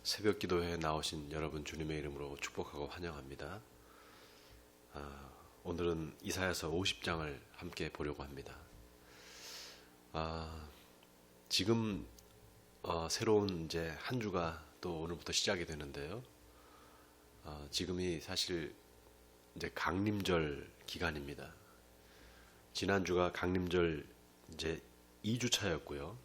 새벽 기도회에 나오신 여러분 주님의 이름으로 축복하고 환영합니다. 오늘은 이사야서 50장을 함께 보려고 합니다. 지금 새로운 이제 한 주가 또 오늘부터 시작이 되는데요. 지금이 사실 이제 강림절 기간입니다. 지난주가 강림절 이제 2주차였고요.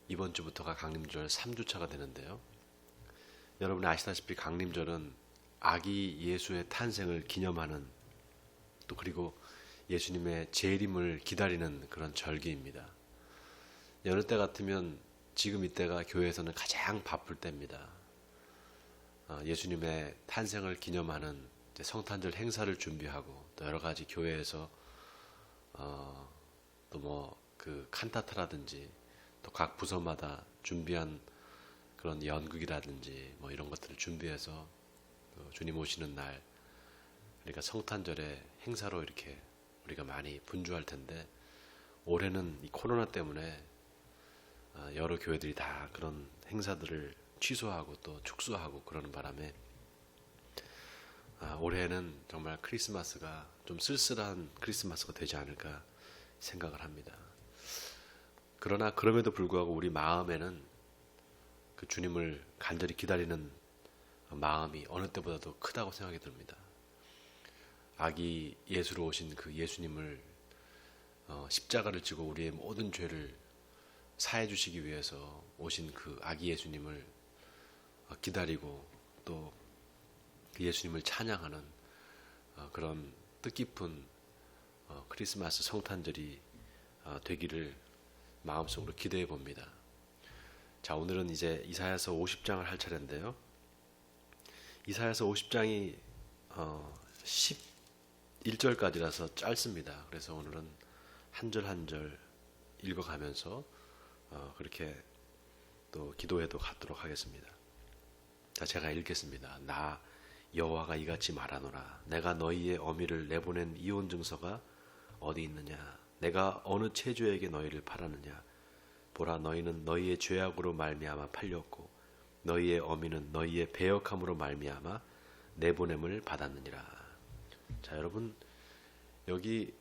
이번 주부터가 강림절 3주차가 되는데요. 여러분이 아시다시피 강림절은 아기 예수의 탄생을 기념하는 또 그리고 예수님의 재림을 기다리는 그런 절기입니다. 여느 때 같으면 지금 이때가 교회에서는 가장 바쁠 때입니다. 예수님의 탄생을 기념하는 성탄절 행사를 준비하고 또 여러 가지 교회에서 또 뭐 그 칸타타라든지 또 각 부서마다 준비한 그런 연극이라든지 뭐 이런 것들을 준비해서 주님 오시는 날, 그러니까 성탄절의 행사로 이렇게 우리가 많이 분주할 텐데, 올해는 이 코로나 때문에 여러 교회들이 다 그런 행사들을 취소하고 또 축소하고 그러는 바람에 올해는 정말 크리스마스가 좀 쓸쓸한 크리스마스가 되지 않을까 생각을 합니다. 그러나 그럼에도 불구하고 우리 마음에는 그 주님을 간절히 기다리는 마음이 어느 때보다도 크다고 생각이 듭니다. 아기 예수로 오신 그 예수님을 십자가를 지고 우리의 모든 죄를 사해 주시기 위해서 오신 그 아기 예수님을 기다리고 또 그 예수님을 찬양하는 그런 뜻깊은 크리스마스 성탄절이 되기를 마음속으로 기대해 봅니다. 자, 오늘은 이제 이사야서 50장을 할 차례인데요. 이사야서 50장이 11절까지라서 짧습니다. 그래서 오늘은 한 절 한 절 읽어가면서 그렇게 또 기도해도 갖도록 하겠습니다. 자, 제가 읽겠습니다. 나 여호와가 이같이 말하노라. 내가 너희의 어미를 내보낸 이혼 증서가 어디 있느냐? 내가 어느 체주에게 너희를 팔았느냐? 보라, 너희는 너희의 죄악으로 말미암아 팔렸고 너희의 어미는 너희의 배역함으로 말미암아 내보냄을 받았느니라. 자, 여러분, 여기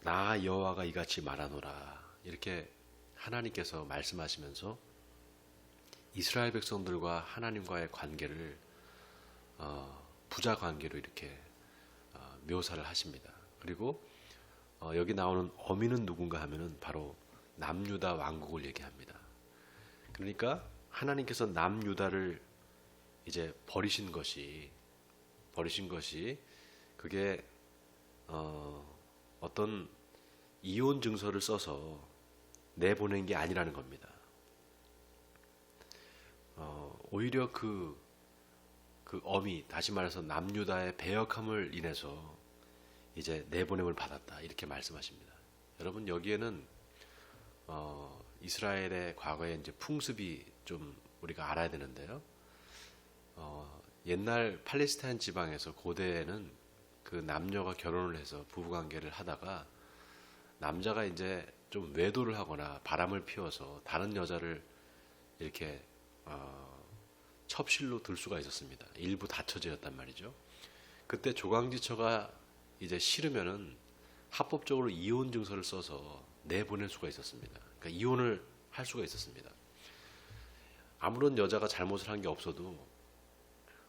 나 여호와가 이같이 말하노라 이렇게 하나님께서 말씀하시면서 이스라엘 백성들과 하나님과의 관계를 부자 관계로 이렇게 묘사를 하십니다. 그리고 여기 나오는 어미는 누군가 하면은 바로 남유다 왕국을 얘기합니다. 그러니까 하나님께서 남유다를 이제 버리신 것이 그게 어떤 이혼 증서를 써서 내보낸 게 아니라는 겁니다. 오히려 그 어미, 다시 말해서 남유다의 배역함을 인해서 이제 내보냄을 받았다 이렇게 말씀하십니다. 여러분, 여기에는 이스라엘의 과거의 이제 풍습이 좀 우리가 알아야 되는데요. 옛날 팔레스타인 지방에서 고대에는 그 남녀가 결혼을 해서 부부관계를 하다가 남자가 이제 좀 외도를 하거나 바람을 피워서 다른 여자를 이렇게 첩실로 들 수가 있었습니다. 일부 다처제였단 말이죠. 그때 조강지처가 이제 싫으면은 합법적으로 이혼 증서를 써서 내보낼 수가 있었습니다. 그러니까 이혼을 할 수가 있었습니다. 아무런 여자가 잘못을 한 게 없어도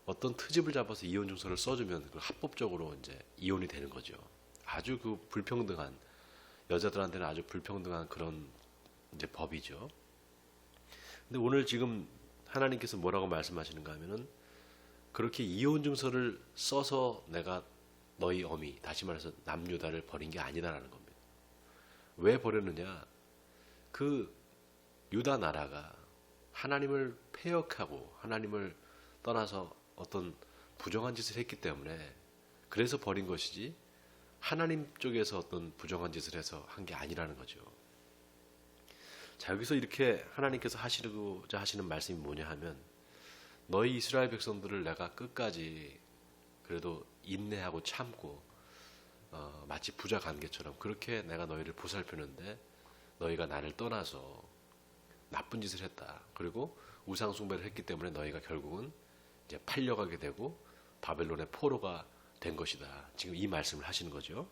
어떤 트집을 잡아서 이혼 증서를 써주면 그 합법적으로 이제 이혼이 되는 거죠. 아주 그 불평등한, 여자들한테는 아주 불평등한 그런 이제 법이죠. 근데 오늘 지금 하나님께서 뭐라고 말씀하시는가 하면은 그렇게 이혼 증서를 써서 내가 너희 어미, 다시 말해서 남유다를 버린 게 아니다라는 겁니다. 왜 버렸느냐? 그 유다 나라가 하나님을 패역하고 하나님을 떠나서 어떤 부정한 짓을 했기 때문에 그래서 버린 것이지, 하나님 쪽에서 어떤 부정한 짓을 해서 한 게 아니라는 거죠. 자, 여기서 이렇게 하나님께서 하시고자 하시는 말씀이 뭐냐 하면, 너희 이스라엘 백성들을 내가 끝까지 그래도 인내하고 참고 마치 부자 관계처럼 그렇게 내가 너희를 보살피는데 너희가 나를 떠나서 나쁜 짓을 했다. 그리고 우상 숭배를 했기 때문에 너희가 결국은 이제 팔려가게 되고 바벨론의 포로가 된 것이다. 지금 이 말씀을 하시는 거죠.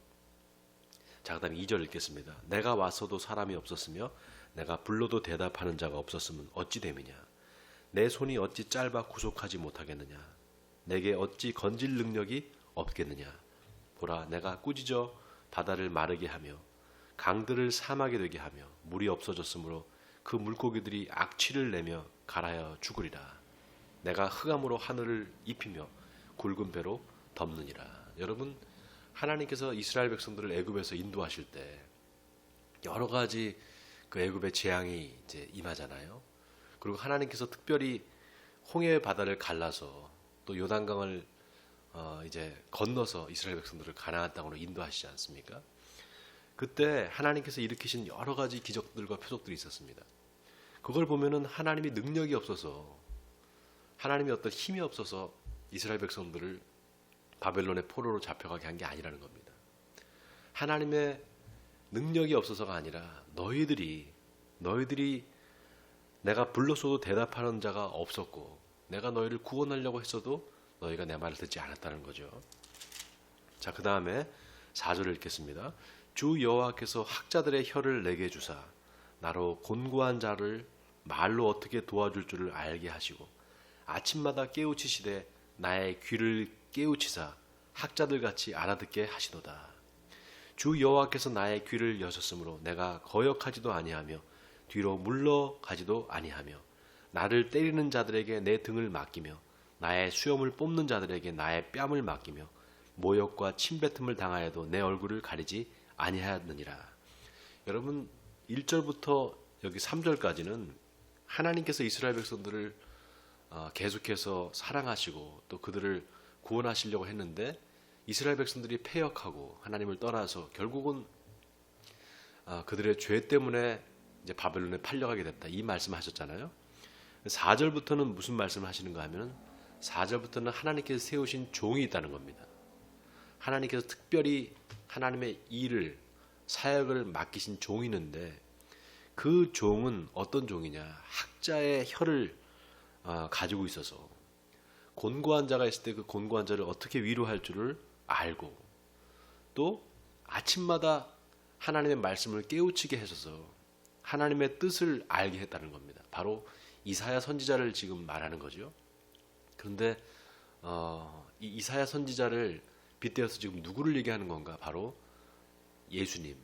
자, 그다음에 2절 읽겠습니다. 내가 왔어도 사람이 없었으며 내가 불러도 대답하는 자가 없었으면 어찌 됨이냐. 내 손이 어찌 짧아 구속하지 못하겠느냐. 내게 어찌 건질 능력이 없겠느냐. 보라, 내가 꾸짖어 바다를 마르게 하며 강들을 사막이 되게 하며 물이 없어졌으므로 그 물고기들이 악취를 내며 갈아여 죽으리라. 내가 흑암으로 하늘을 입히며 굵은 배로 덮느니라. 여러분, 하나님께서 이스라엘 백성들을 애굽에서 인도하실 때 여러 가지 그 애굽의 재앙이 이제 임하잖아요. 그리고 하나님께서 특별히 홍해 바다를 갈라서 또 요단강을 이제 건너서 이스라엘 백성들을 가나안 땅으로 인도하시지 않습니까? 그때 하나님께서 일으키신 여러 가지 기적들과 표적들이 있었습니다. 그걸 보면은 하나님이 능력이 없어서, 하나님이 어떤 힘이 없어서 이스라엘 백성들을 바벨론의 포로로 잡혀가게 한 게 아니라는 겁니다. 하나님의 능력이 없어서가 아니라 너희들이 내가 불렀어도 대답하는 자가 없었고 내가 너희를 구원하려고 했어도 너희가 내 말을 듣지 않았다는 거죠. 자, 그 다음에 4절을 읽겠습니다. 주 여호와께서 학자들의 혀를 내게 주사 나로 곤고한 자를 말로 어떻게 도와줄 줄을 알게 하시고 아침마다 깨우치시되 나의 귀를 깨우치사 학자들 같이 알아듣게 하시도다. 주 여호와께서 나의 귀를 여셨으므로 내가 거역하지도 아니하며 뒤로 물러가지도 아니하며 나를 때리는 자들에게 내 등을 맡기며 나의 수염을 뽑는 자들에게 나의 뺨을 맡기며 모욕과 침뱉음을 당하여도 내 얼굴을 가리지 아니하였느니라. 여러분, 1절부터 여기 3절까지는 하나님께서 이스라엘 백성들을 계속해서 사랑하시고 또 그들을 구원하시려고 했는데 이스라엘 백성들이 패역하고 하나님을 떠나서 결국은 그들의 죄 때문에 이제 바벨론에 팔려가게 됐다. 이 말씀하셨잖아요. 4절부터는 무슨 말씀을 하시는가 하면 4절부터는 하나님께서 세우신 종이 있다는 겁니다. 하나님께서 특별히 하나님의 일을, 사역을 맡기신 종이 있는데 그 종은 어떤 종이냐. 학자의 혀를 가지고 있어서 곤고한 자가 있을 때 그 곤고한 자를 어떻게 위로할 줄을 알고 또 아침마다 하나님의 말씀을 깨우치게 하셔서 하나님의 뜻을 알게 했다는 겁니다. 바로 이사야 선지자를 지금 말하는 거죠. 그런데 이 이사야 선지자를 빗대어서 지금 누구를 얘기하는 건가? 바로 예수님,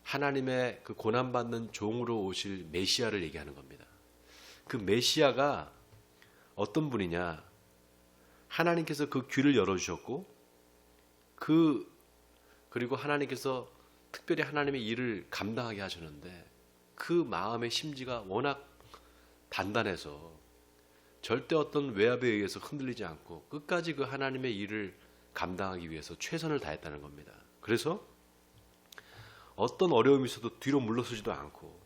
하나님의 그 고난받는 종으로 오실 메시아를 얘기하는 겁니다. 그 메시아가 어떤 분이냐? 하나님께서 그 귀를 열어주셨고 그리고 하나님께서 특별히 하나님의 일을 감당하게 하셨는데 그 마음의 심지가 워낙 단단해서 절대 어떤 외압에 의해서 흔들리지 않고 끝까지 그 하나님의 일을 감당하기 위해서 최선을 다했다는 겁니다. 그래서 어떤 어려움이 있어도 뒤로 물러서지도 않고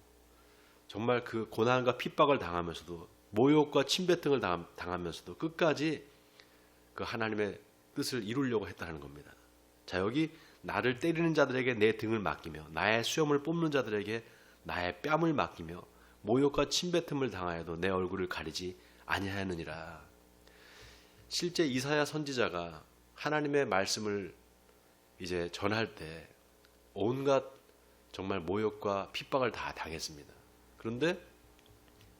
정말 그 고난과 핍박을 당하면서도 모욕과 침뱉음을 당하면서도 끝까지 그 하나님의 뜻을 이루려고 했다는 겁니다. 자, 여기 나를 때리는 자들에게 내 등을 맡기며 나의 수염을 뽑는 자들에게 나의 뺨을 맡기며 모욕과 침뱉음을 당하여도 내 얼굴을 가리지 아니하였느니라. 실제 이사야 선지자가 하나님의 말씀을 이제 전할 때 온갖 정말 모욕과 핍박을 다 당했습니다. 그런데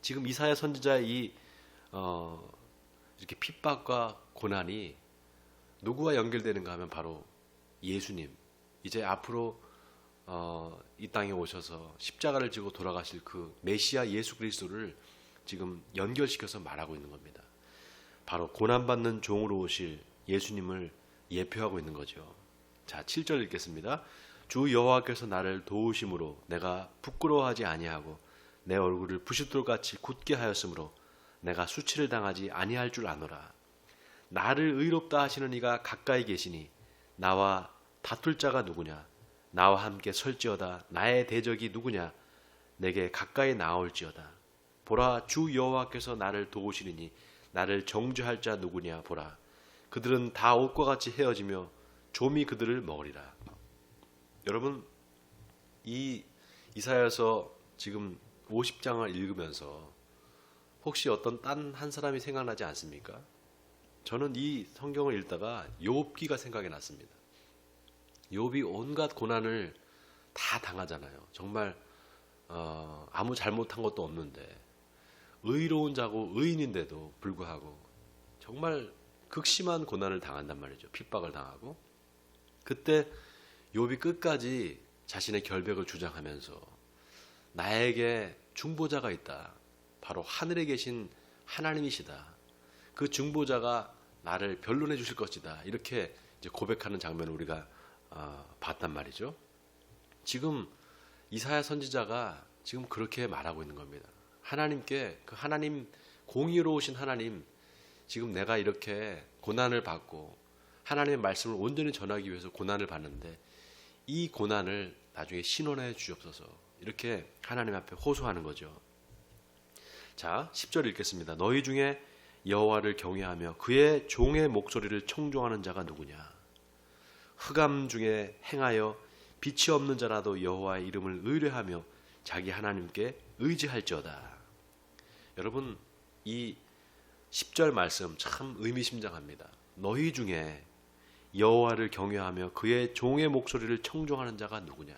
지금 이사야 선지자의 이렇게 핍박과 고난이 누구와 연결되는가 하면 바로 예수님, 이제 앞으로 이 땅에 오셔서 십자가를 지고 돌아가실 그 메시아 예수 그리스도를 지금 연결시켜서 말하고 있는 겁니다. 바로 고난받는 종으로 오실 예수님을 예표하고 있는 거죠. 자, 7절 읽겠습니다. 주 여호와께서 나를 도우심으로 내가 부끄러워하지 아니하고 내 얼굴을 부싯돌같이 굳게 하였으므로 내가 수치를 당하지 아니할 줄 아노라. 나를 의롭다 하시는 이가 가까이 계시니 나와 다툴 자가 누구냐? 나와 함께 설지어다. 나의 대적이 누구냐? 내게 가까이 나올지어다. 보라, 주 여호와께서 나를 도우시리니 나를 정죄할 자 누구냐? 보라, 그들은 다 옷과 같이 헤어지며 좀이 그들을 먹으리라. 여러분, 이 이사야서 지금 50장을 읽으면서 혹시 어떤 딴 한 사람이 생각나지 않습니까? 저는 이 성경을 읽다가 욥기가 생각이 났습니다. 욥이 온갖 고난을 다 당하잖아요. 정말 아무 잘못한 것도 없는데 의로운 자고 의인인데도 불구하고 정말 극심한 고난을 당한단 말이죠. 핍박을 당하고 그때 욥이 끝까지 자신의 결백을 주장하면서 나에게 중보자가 있다. 바로 하늘에 계신 하나님이시다. 그 중보자가 나를 변론해 주실 것이다. 이렇게 이제 고백하는 장면을 우리가 봤단 말이죠. 지금 이사야 선지자가 지금 그렇게 말하고 있는 겁니다. 하나님께 그 하나님 공의로우신 하나님 지금 내가 이렇게 고난을 받고 하나님의 말씀을 온전히 전하기 위해서 고난을 받는데 이 고난을 나중에 신원해 주옵소서 이렇게 하나님 앞에 호소하는 거죠. 자, 10절 읽겠습니다. 너희 중에 여호와를 경외하며 그의 종의 목소리를 청종하는 자가 누구냐? 흑암 중에 행하여 빛이 없는 자라도 여호와의 이름을 의뢰하며 자기 하나님께 의지할지어다. 여러분 이 10절 말씀 참 의미심장합니다. 너희 중에 여호와를 경외하며 그의 종의 목소리를 청종하는 자가 누구냐?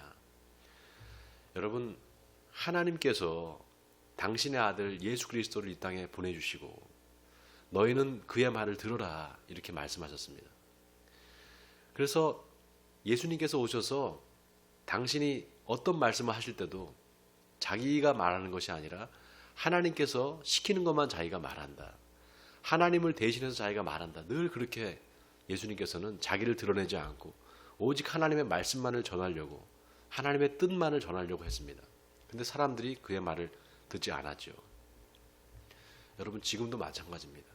여러분 하나님께서 당신의 아들 예수 그리스도를 이 땅에 보내주시고 너희는 그의 말을 들으라 이렇게 말씀하셨습니다. 그래서 예수님께서 오셔서 당신이 어떤 말씀을 하실 때도 자기가 말하는 것이 아니라 하나님께서 시키는 것만 자기가 말한다. 하나님을 대신해서 자기가 말한다. 늘 그렇게 예수님께서는 자기를 드러내지 않고 오직 하나님의 말씀만을 전하려고 하나님의 뜻만을 전하려고 했습니다. 근데 사람들이 그의 말을 듣지 않았죠. 여러분 지금도 마찬가지입니다.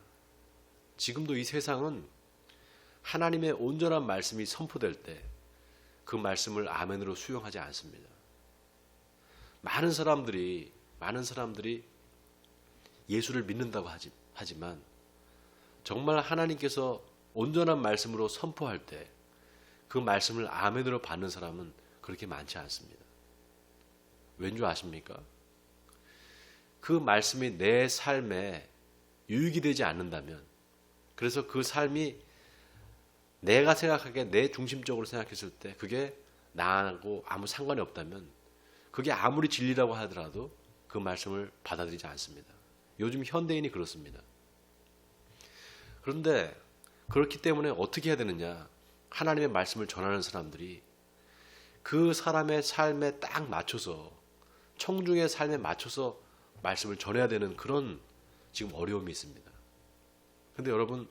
지금도 이 세상은 하나님의 온전한 말씀이 선포될 때 그 말씀을 아멘으로 수용하지 않습니다. 많은 사람들이 예수를 믿는다고 하지만 정말 하나님께서 온전한 말씀으로 선포할 때 그 말씀을 아멘으로 받는 사람은 그렇게 많지 않습니다. 왠지 아십니까? 그 말씀이 내 삶에 유익이 되지 않는다면, 그래서 그 삶이 내가 생각하기에 내 중심적으로 생각했을 때 그게 나하고 아무 상관이 없다면 그게 아무리 진리라고 하더라도 그 말씀을 받아들이지 않습니다. 요즘 현대인이 그렇습니다. 그런데 그렇기 때문에 어떻게 해야 되느냐? 하나님의 말씀을 전하는 사람들이 그 사람의 삶에 딱 맞춰서, 청중의 삶에 맞춰서 말씀을 전해야 되는 그런 지금 어려움이 있습니다. 그런데 여러분,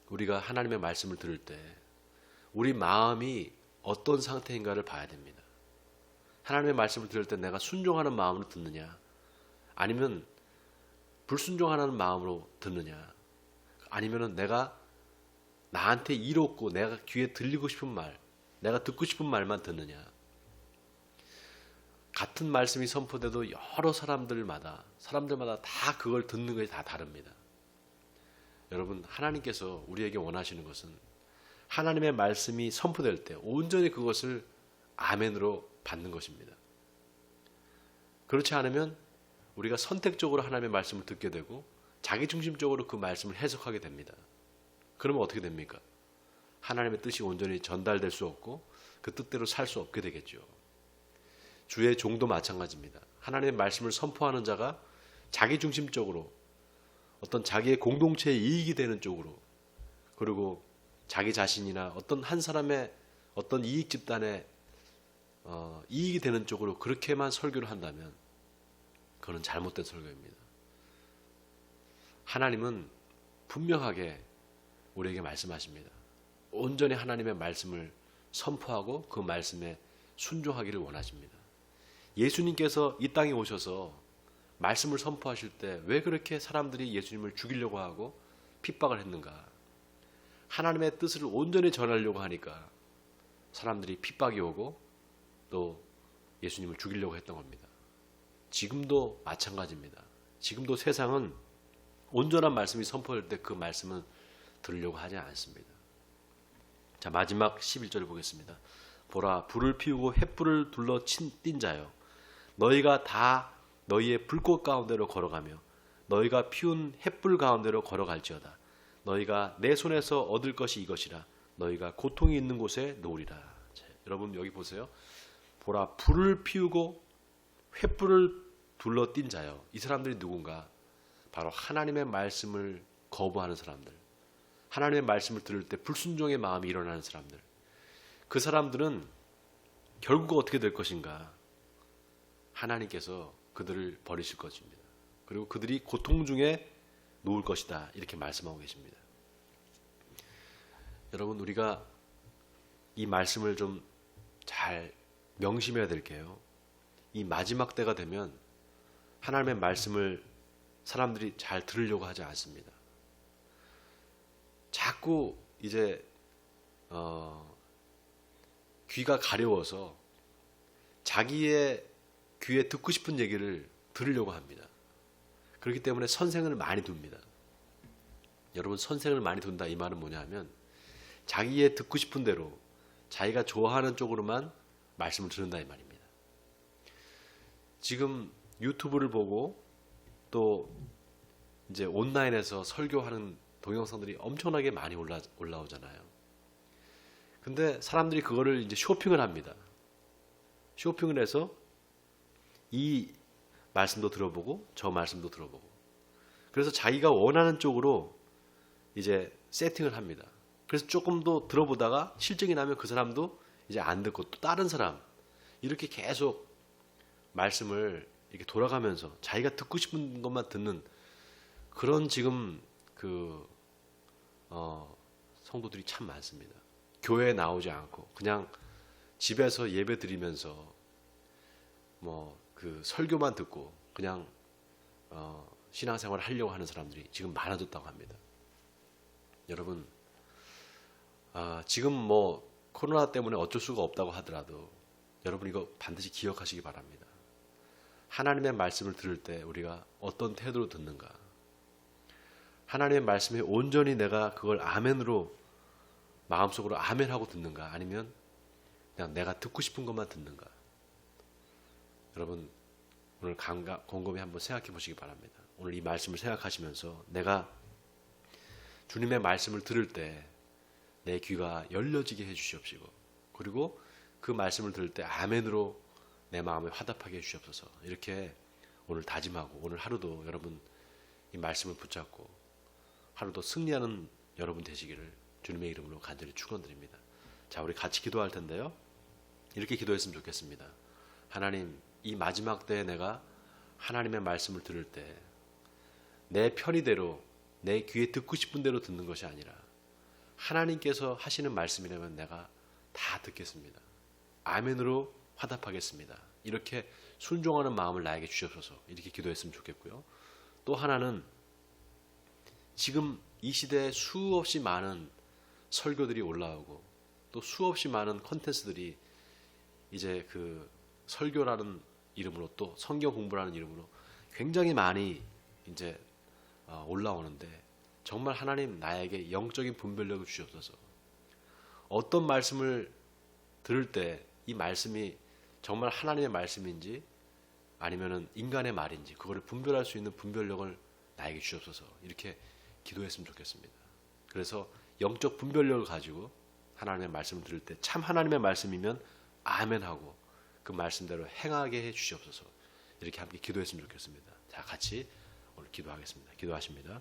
우리가 하나님의 말씀을 들을 때 우리 마음이 어떤 상태인가를 봐야 됩니다. 하나님의 말씀을 들을 때 내가 순종하는 마음으로 듣느냐, 아니면 불순종하는 마음으로 듣느냐, 아니면 내가 나한테 이롭고 내가 귀에 들리고 싶은 말, 내가 듣고 싶은 말만 듣느냐. 같은 말씀이 선포돼도 여러 사람들마다 다 그걸 듣는 것이 다 다릅니다. 여러분, 하나님께서 우리에게 원하시는 것은 하나님의 말씀이 선포될 때 온전히 그것을 아멘으로 받는 것입니다. 그렇지 않으면 우리가 선택적으로 하나님의 말씀을 듣게 되고 자기중심적으로 그 말씀을 해석하게 됩니다. 그러면 어떻게 됩니까? 하나님의 뜻이 온전히 전달될 수 없고 그 뜻대로 살 수 없게 되겠죠. 주의 종도 마찬가지입니다. 하나님의 말씀을 선포하는 자가 자기중심적으로 어떤 자기의 공동체의 이익이 되는 쪽으로, 그리고 자기 자신이나 어떤 한 사람의 어떤 이익 집단의 이익이 되는 쪽으로 그렇게만 설교를 한다면 그건 잘못된 설교입니다. 하나님은 분명하게 우리에게 말씀하십니다. 온전히 하나님의 말씀을 선포하고 그 말씀에 순종하기를 원하십니다. 예수님께서 이 땅에 오셔서 말씀을 선포하실 때 왜 그렇게 사람들이 예수님을 죽이려고 하고 핍박을 했는가? 하나님의 뜻을 온전히 전하려고 하니까 사람들이 핍박이 오고 또 예수님을 죽이려고 했던 겁니다. 지금도 마찬가지입니다. 지금도 세상은 온전한 말씀이 선포될 때 그 말씀은 들으려고 하지 않습니다. 자, 마지막 11절 보겠습니다. 보라, 불을 피우고 횃불을 둘러 띈 자여, 너희가 다 너희의 불꽃 가운데로 걸어가며 너희가 피운 햇불 가운데로 걸어갈지어다. 너희가 내 손에서 얻을 것이 이것이라. 너희가 고통이 있는 곳에 놓으리라. 자, 여러분 여기 보세요. 보라, 불을 피우고 횃불을 둘러띈 자여. 이 사람들이 누군가? 바로 하나님의 말씀을 거부하는 사람들, 하나님의 말씀을 들을 때 불순종의 마음이 일어나는 사람들. 그 사람들은 결국 어떻게 될 것인가? 하나님께서 그들을 버리실 것입니다. 그리고 그들이 고통 중에 놓을 것이다, 이렇게 말씀하고 계십니다. 여러분, 우리가 이 말씀을 좀 잘 명심해야 될 게요, 이 마지막 때가 되면 하나님의 말씀을 사람들이 잘 들으려고 하지 않습니다. 자꾸 이제 귀가 가려워서 자기의 귀에 듣고 싶은 얘기를 들으려고 합니다. 그렇기 때문에 선생을 많이 둡니다. 여러분, 선생을 많이 둔다, 이 말은 뭐냐 하면 자기의 듣고 싶은 대로 자기가 좋아하는 쪽으로만 말씀을 듣는다, 이 말입니다. 지금 유튜브를 보고 또 이제 온라인에서 설교하는 동영상들이 엄청나게 많이 올라오잖아요. 근데 사람들이 그거를 이제 쇼핑을 합니다. 쇼핑을 해서 이 말씀도 들어보고 저 말씀도 들어보고, 그래서 자기가 원하는 쪽으로 이제 세팅을 합니다. 그래서 조금 더 들어보다가 실증이 나면 그 사람도 이제 안 듣고 또 다른 사람, 이렇게 계속 말씀을 이렇게 돌아가면서 자기가 듣고 싶은 것만 듣는 그런 지금 성도들이 참 많습니다. 교회에 나오지 않고 그냥 집에서 예배 드리면서 설교만 듣고 그냥 신앙생활을 하려고 하는 사람들이 지금 많아졌다고 합니다. 여러분, 지금 코로나 때문에 어쩔 수가 없다고 하더라도 여러분 이거 반드시 기억하시기 바랍니다. 하나님의 말씀을 들을 때 우리가 어떤 태도로 듣는가? 하나님의 말씀에 온전히 내가 그걸 아멘으로 마음속으로 아멘하고 듣는가? 아니면 그냥 내가 듣고 싶은 것만 듣는가? 여러분, 오늘 곰곰이 한번 생각해 보시기 바랍니다. 오늘 이 말씀을 생각하시면서 내가 주님의 말씀을 들을 때 내 귀가 열려지게 해주시옵시고, 그리고 그 말씀을 들을 때 아멘으로 내 마음에 화답하게 해주시옵소서. 이렇게 오늘 다짐하고 오늘 하루도 여러분 이 말씀을 붙잡고 하루도 승리하는 여러분 되시기를 주님의 이름으로 간절히 축원드립니다. 자, 우리 같이 기도할 텐데요, 이렇게 기도했으면 좋겠습니다. 하나님, 이 마지막 때에 내가 하나님의 말씀을 들을 때 내 편의대로 내 귀에 듣고 싶은 대로 듣는 것이 아니라 하나님께서 하시는 말씀이라면 내가 다 듣겠습니다. 아멘으로 화답하겠습니다. 이렇게 순종하는 마음을 나에게 주셔서 이렇게 기도했으면 좋겠고요. 또 하나는 지금 이 시대에 수없이 많은 설교들이 올라오고 또 수없이 많은 콘텐츠들이 이제 그 설교라는 이름으로 또 성경 공부라는 이름으로 굉장히 많이 이제 올라오는데, 정말 하나님 나에게 영적인 분별력을 주시옵소서. 어떤 말씀을 들을 때 이 말씀이 정말 하나님의 말씀인지 아니면은 인간의 말인지 그거를 분별할 수 있는 분별력을 나에게 주시옵소서. 이렇게 기도했으면 좋겠습니다. 그래서 영적 분별력을 가지고 하나님의 말씀을 들을 때 참 하나님의 말씀이면 아멘하고 그 말씀대로 행하게 해 주시옵소서. 이렇게 함께 기도했으면 좋겠습니다. 자, 같이 오늘 기도하겠습니다. 기도하십니다.